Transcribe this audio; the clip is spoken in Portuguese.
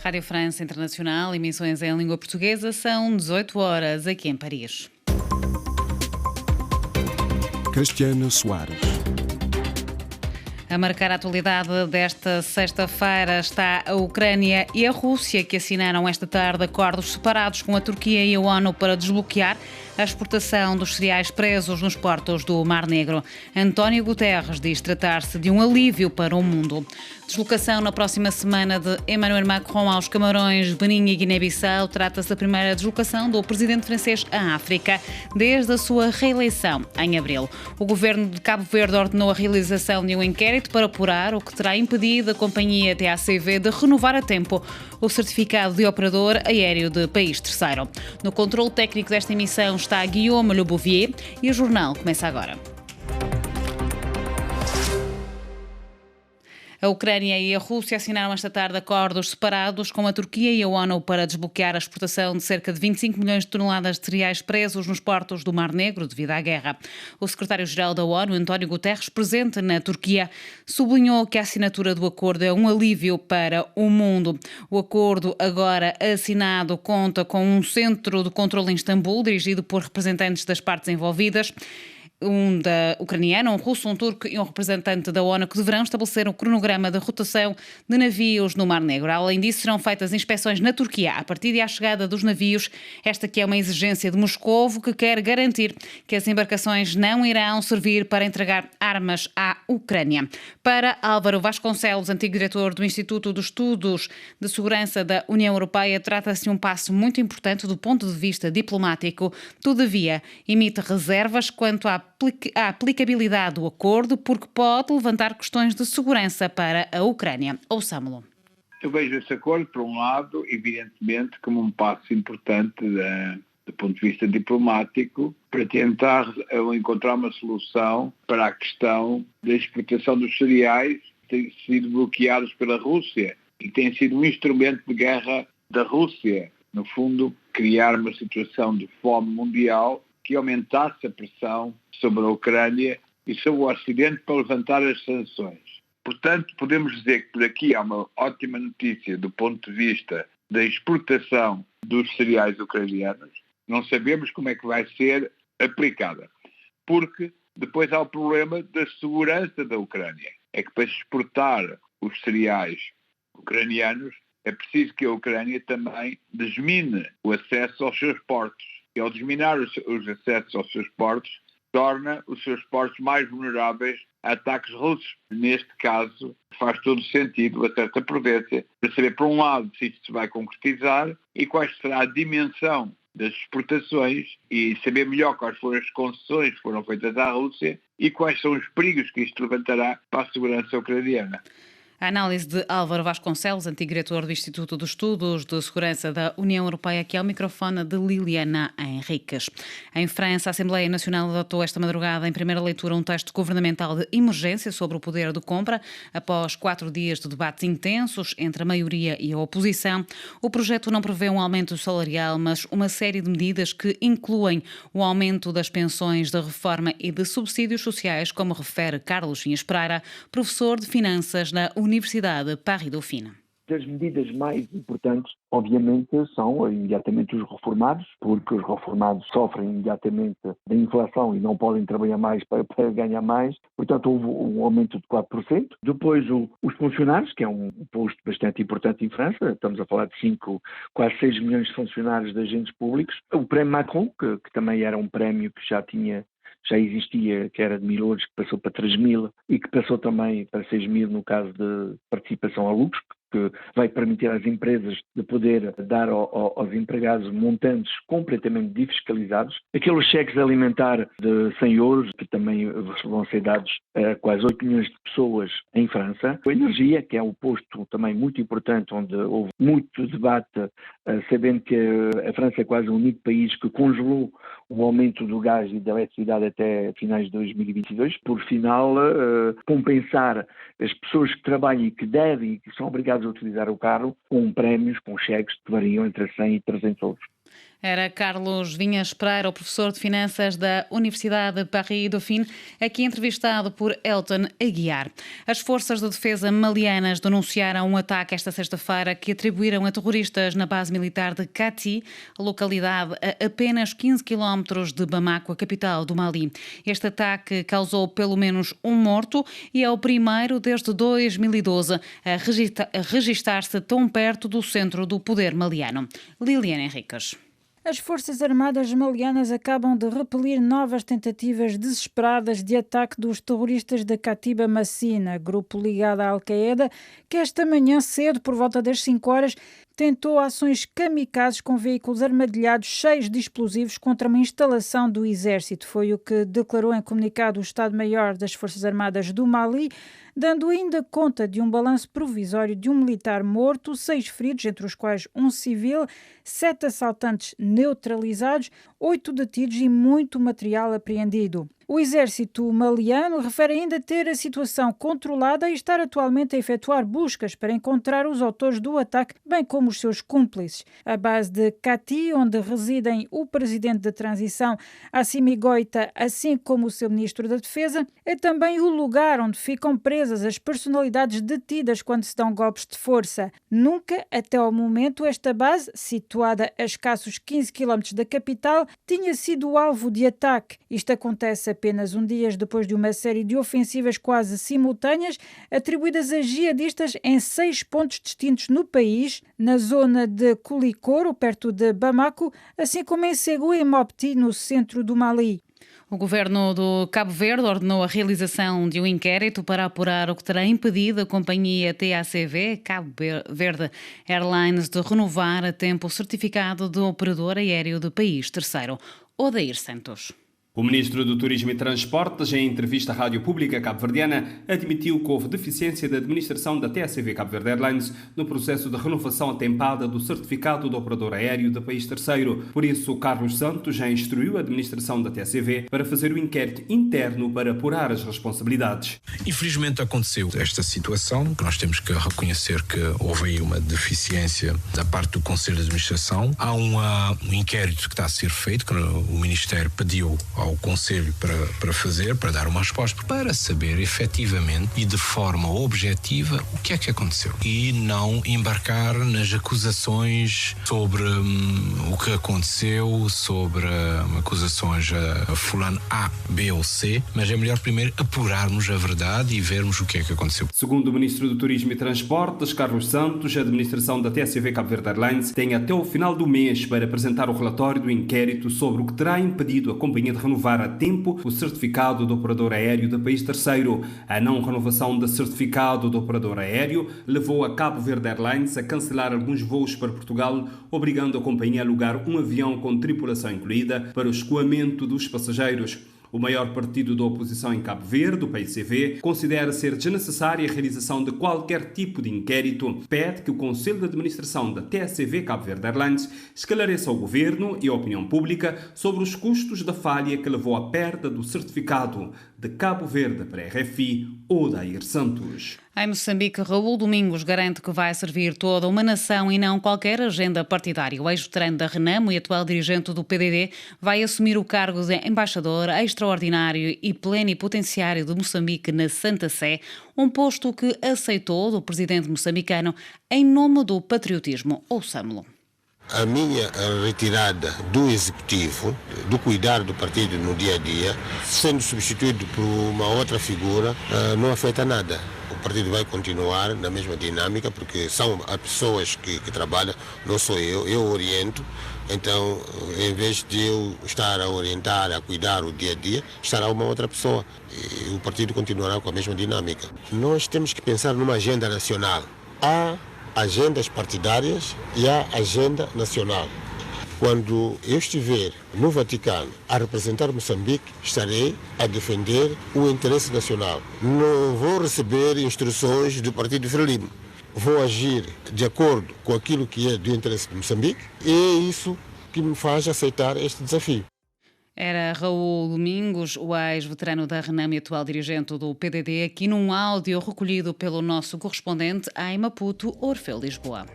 Rádio França Internacional, emissões em língua portuguesa, são 18 horas aqui em Paris. Cristiana Soares. A marcar a atualidade desta sexta-feira está a Ucrânia e a Rússia, que assinaram esta tarde acordos separados com a Turquia e a ONU para desbloquear a exportação dos cereais presos nos portos do Mar Negro. António Guterres diz tratar-se de um alívio para o mundo. Deslocação na próxima semana de Emmanuel Macron aos Camarões, Benin e Guiné-Bissau. Trata-se da primeira deslocação do presidente francês à África desde a sua reeleição em abril. O governo de Cabo Verde ordenou a realização de um inquérito para apurar o que terá impedido a companhia TACV de renovar a tempo o certificado de operador aéreo de país terceiro. No controle técnico desta emissão está Guillaume Le Bouvier e o jornal começa agora. A Ucrânia e a Rússia assinaram esta tarde acordos separados com a Turquia e a ONU para desbloquear a exportação de cerca de 25 milhões de toneladas de cereais presos nos portos do Mar Negro devido à guerra. O secretário-geral da ONU, António Guterres, presente na Turquia, sublinhou que a assinatura do acordo é um alívio para o mundo. O acordo, agora assinado, conta com um centro de controle em Istambul, dirigido por representantes das partes envolvidas. Um ucraniano, um russo, um turco e um representante da ONU, que deverão estabelecer um cronograma de rotação de navios no Mar Negro. Além disso, serão feitas inspeções na Turquia a partir da chegada dos navios, esta que é uma exigência de Moscovo, que quer garantir que as embarcações não irão servir para entregar armas à Ucrânia. Para Álvaro Vasconcelos, antigo diretor do Instituto de Estudos de Segurança da União Europeia, trata-se de um passo muito importante do ponto de vista diplomático. Todavia, emite reservas quanto à aplicabilidade do acordo, porque pode levantar questões de segurança para a Ucrânia. Ouçamo-lo. Eu vejo esse acordo, por um lado, evidentemente, como um passo importante do ponto de vista diplomático, para tentar encontrar uma solução para a questão da exportação dos cereais que têm sido bloqueados pela Rússia e que têm sido um instrumento de guerra da Rússia. No fundo, criar uma situação de fome mundial que aumentasse a pressão sobre a Ucrânia e sobre o Ocidente para levantar as sanções. Portanto, podemos dizer que por aqui há uma ótima notícia do ponto de vista da exportação dos cereais ucranianos. Não sabemos como é que vai ser aplicada, porque depois há o problema da segurança da Ucrânia. É que para exportar os cereais ucranianos é preciso que a Ucrânia também desmine o acesso aos seus portos. E ao desminar os acessos aos seus portos, torna os seus portos mais vulneráveis a ataques russos. Neste caso, faz todo sentido, a certa prudência, para saber, por um lado, se isto se vai concretizar e qual será a dimensão das exportações e saber melhor quais foram as concessões que foram feitas à Rússia e quais são os perigos que isto levantará para a segurança ucraniana. A análise de Álvaro Vasconcelos, antigo diretor do Instituto de Estudos de Segurança da União Europeia, que é o microfone de Liliana Henriques. Em França, a Assembleia Nacional adotou esta madrugada, em primeira leitura, um texto governamental de emergência sobre o poder de compra. Após 4 dias de debates intensos entre a maioria e a oposição, o projeto não prevê um aumento salarial, mas uma série de medidas que incluem o aumento das pensões de reforma e de subsídios sociais, como refere Carlos Vinhas Pereira, professor de Finanças na Universidade Paris-Dauphine. As medidas mais importantes, obviamente, são imediatamente os reformados, porque os reformados sofrem imediatamente da inflação e não podem trabalhar mais para ganhar mais. Portanto, houve um aumento de 4%. Depois, os funcionários, que é um posto bastante importante em França. Estamos a falar de quase 6 milhões de funcionários de agentes públicos. O prémio Macron, que também era um prémio que já existia, que era de 1.000 euros, que passou para 3.000 e que passou também para 6.000 no caso de participação a lucros, que vai permitir às empresas de poder dar aos empregados montantes completamente desfiscalizados. Aqueles cheques alimentar de 100 euros, que também vão ser dados a quase 8 milhões de pessoas em França. A energia, que é um posto também muito importante, onde houve muito debate, sabendo que a França é quase o único país que congelou o aumento do gás e da eletricidade até finais de 2022, por final compensar as pessoas que trabalham e que devem e que são obrigadas a utilizar o carro com prémios, com cheques que variam entre 100 e 300 euros. Era Carlos Vinhas Pereira, o professor de Finanças da Universidade de Paris-Dauphine, aqui entrevistado por Elton Aguiar. As forças de defesa malianas denunciaram um ataque esta sexta-feira que atribuíram a terroristas na base militar de Kati, localidade a apenas 15 km de Bamako, a capital do Mali. Este ataque causou pelo menos um morto e é o primeiro desde 2012 a registar-se tão perto do centro do poder maliano. Liliana Henriques. As Forças Armadas malianas acabam de repelir novas tentativas desesperadas de ataque dos terroristas da Katiba Massina, grupo ligado à Al-Qaeda, que esta manhã cedo, por volta das 5 horas, tentou ações kamikazes com veículos armadilhados cheios de explosivos contra uma instalação do Exército. Foi o que declarou em comunicado o Estado-Maior das Forças Armadas do Mali, dando ainda conta de um balanço provisório de um militar morto, 6 feridos, entre os quais um civil, 7 assaltantes neutralizados, 8 detidos e muito material apreendido. O exército maliano refere ainda ter a situação controlada e estar atualmente a efetuar buscas para encontrar os autores do ataque, bem como os seus cúmplices. A base de Kati, onde residem o presidente da transição, Assimi Goïta, assim como o seu ministro da Defesa, é também o lugar onde ficam presas as personalidades detidas quando se dão golpes de força. Nunca, até ao momento, esta base, situada a escassos 15 km da capital, tinha sido alvo de ataque. Isto acontece apenas um dia depois de uma série de ofensivas quase simultâneas atribuídas a jihadistas em 6 pontos distintos no país, na zona de Koulikoro, perto de Bamako, assim como em Ségou e Mopti, no centro do Mali. O governo do Cabo Verde ordenou a realização de um inquérito para apurar o que terá impedido a companhia TACV, Cabo Verde Airlines, de renovar a tempo o certificado de operador aéreo de país terceiro. Odair Santos. O ministro do Turismo e Transportes, em entrevista à Rádio Pública cabo-verdiana, admitiu que houve deficiência da administração da TACV Cabo Verde Airlines no processo de renovação atempada do certificado de operador aéreo de país terceiro. Por isso, Carlos Santos já instruiu a administração da TACV para fazer um inquérito interno para apurar as responsabilidades. Infelizmente aconteceu esta situação, que nós temos que reconhecer que houve aí uma deficiência da parte do Conselho de Administração. Há um inquérito que está a ser feito, que o Ministério pediu ao Conselho para dar uma resposta, para saber efetivamente e de forma objetiva o que é que aconteceu e não embarcar nas acusações sobre o que aconteceu, sobre acusações a fulano A, B ou C, mas é melhor primeiro apurarmos a verdade e vermos o que é que aconteceu. Segundo o ministro do Turismo e Transportes, Carlos Santos, a administração da TACV Cabo Verde Airlines tem até o final do mês para apresentar o relatório do inquérito sobre o que terá impedido a companhia de renovar a tempo o certificado de operador aéreo de país terceiro. A não renovação do certificado de operador aéreo levou a Cabo Verde Airlines a cancelar alguns voos para Portugal, obrigando a companhia a alugar um avião com tripulação incluída para o escoamento dos passageiros. O maior partido da oposição em Cabo Verde, o PICV, considera ser desnecessária a realização de qualquer tipo de inquérito. Pede que o Conselho de Administração da TACV Cabo Verde Airlines esclareça ao Governo e à opinião pública sobre os custos da falha que levou à perda do certificado. De Cabo Verde para a RFI, Odair Santos. Em Moçambique, Raul Domingos garante que vai servir toda uma nação e não qualquer agenda partidária. O ex-veterano da Renamo e atual dirigente do PDD vai assumir o cargo de embaixador extraordinário e plenipotenciário de Moçambique na Santa Sé, um posto que aceitou do presidente moçambicano em nome do patriotismo. Ouçamo-lo. A minha retirada do executivo, do cuidar do partido no dia a dia, sendo substituído por uma outra figura, não afeta nada. O partido vai continuar na mesma dinâmica, porque são as pessoas que trabalham, não sou eu oriento. Então, em vez de eu estar a orientar, a cuidar o dia a dia, estará uma outra pessoa. E o partido continuará com a mesma dinâmica. Nós temos que pensar numa agenda nacional. Há agendas partidárias e a agenda nacional. Quando eu estiver no Vaticano a representar Moçambique, estarei a defender o interesse nacional. Não vou receber instruções do Partido Frelimo. Vou agir de acordo com aquilo que é do interesse de Moçambique e é isso que me faz aceitar este desafio. Era Raul Domingos, o ex-veterano da Renamo e atual dirigente do PDD, aqui num áudio recolhido pelo nosso correspondente em Maputo, Orfeu Lisboa.